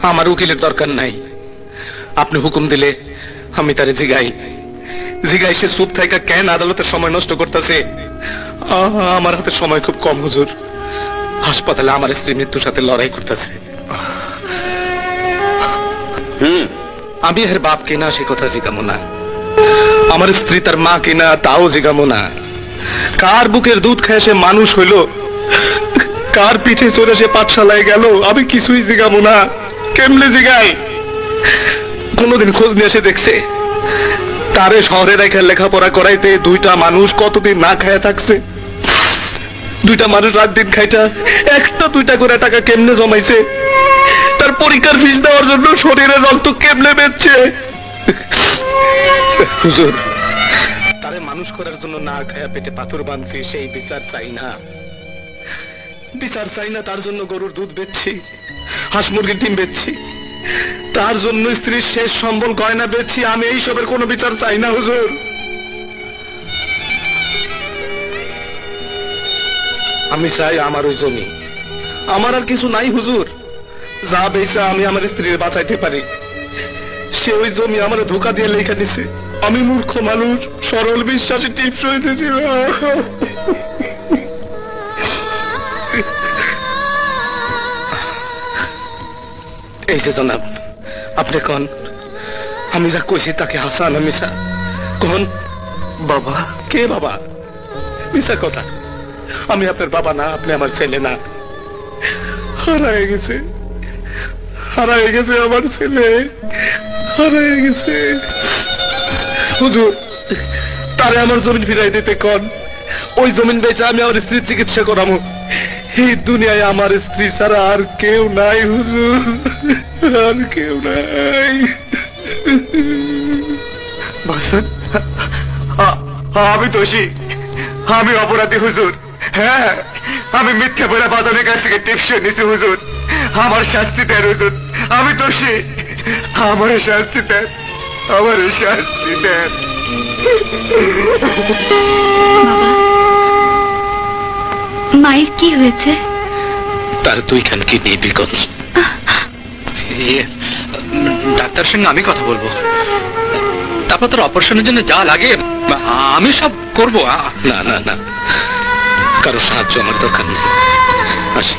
আমার উকিলের দরকার নাই, আপনি হুকুম দিলে আমি তারে জিগাই জিগাই সে চুপ থাইকা কেন আদালতের সময় নষ্ট করতেছে। আমার হাতে সময় খুব কম হুজুর, হাসপাতালে আমার স্ত্রী মৃত্যুর সাথে লড়াই করতেছে। আমি এর বাপ কিনা সে কথা জিগামো না, আমার স্ত্রী তার মা কিনা তাও জিগামো না। কার বুকের দুধ খেয়ে সে মানুষ হইল, কার পিঠে চড়ে সে পাঠশালায় গেল, আমি কিছুই জিগামো না। কেমনে জিগাই? কোনদিন খোঁজ নিয়ে এসে দেখছে তারে শহরে রেখে লেখাপড়া করাইতে দুইটা মানুষ কতদিন না খায়া থাকছে? দুইটা মানুষ রাত দিন খাইটা একটা দুইটা করে টাকা কেমনে জমাইছে? তার পরীক্ষার ফিস দেওয়ার জন্য শরীরের রক্ত কেমনে বেচছে? হুজুর, তারে মানুষ করার জন্য না খায়া পেটে পাথর বাঁধছি, সেই বিচার চাই না। বিচার চাই না তার জন্য গরুর দুধ বেচছি, হাঁস মুরগির ডিম বেচছি, তার জন্য স্ত্রীর শেষ সম্বল গয়না বেচছি। আমি এইসবের কোনো বিচার চাই না হুজুর। আমি চাই আমার ওই জমি, আমার আর কিছু নাই হুজুর। যা বেচা আমি আমার স্ত্রীর বাঁচাইতে পারি, সে ওই জমি আমার ধোকা দিয়ে লেখা দিছে। আমি মূর্খ মানুষ, সরল বিশ্বাসী টিপস হইতেছি। এই যে জনাব, আপনি কোন আমি যা কইছি তাকে হাসান মিশা কোন? বাবা? কে বাবা? মিশা কথা। আমি আপনার বাবা না, আপনি আমার ছেলে না। হারায় গেছে, হারায় গেছে আমার ছেলে, হারায় গেছে। হুজুর, তারে আমার জমিন ফিরাই দিতে কোন। ওই জমিন বেচে আমি আমার স্ত্রীর চিকিৎসা করাবো। এই দুনিয়ায় আমার স্ত্রী ছাড়া আর কেউ নাই হুজুর, আর কেউ নাই। আমি দোষী, আমি অপরাধী হুজুর। হ্যাঁ, আমি মিথ্যে বলে বাদনের কাছ থেকে টিপসই নিছি হুজুর। আমার শাস্তি দেন হুজুর, আমি দোষী। আমার শাস্তি দেন, আমার শাস্তি দেন। মায়ের কি হয়েছে? তার দুইখান কিডনি বিকল। ডাক্তার সঙ্গে আমি কথা বলবো, তারপর তোর অপারেশনের জন্য যা লাগে আমি সব করব। না না না, কারো সাহায্য আমার দরকার নেই। আসি।